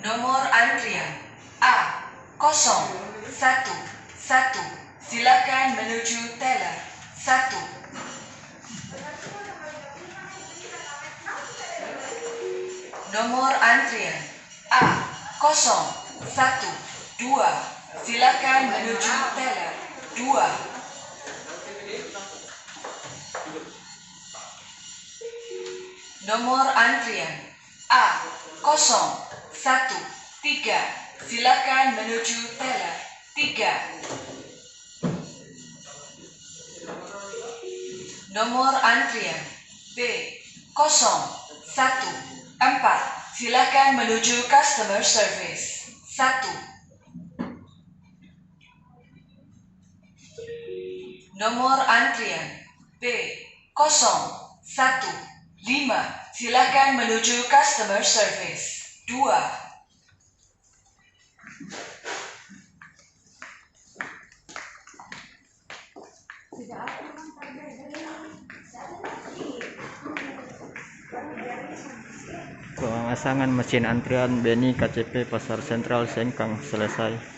Nomor antrian A011, silakan menuju teller 1. Nomor antrian A012, silakan menuju teller 2. Nomor antrian A013, silakan menuju teller 3. Nomor antrian B014, silakan menuju customer service 1. Nomor antrian B015, silakan menuju customer service 2. Pemasangan mesin antrian BNI KCP Pasar Sentral Sengkang selesai.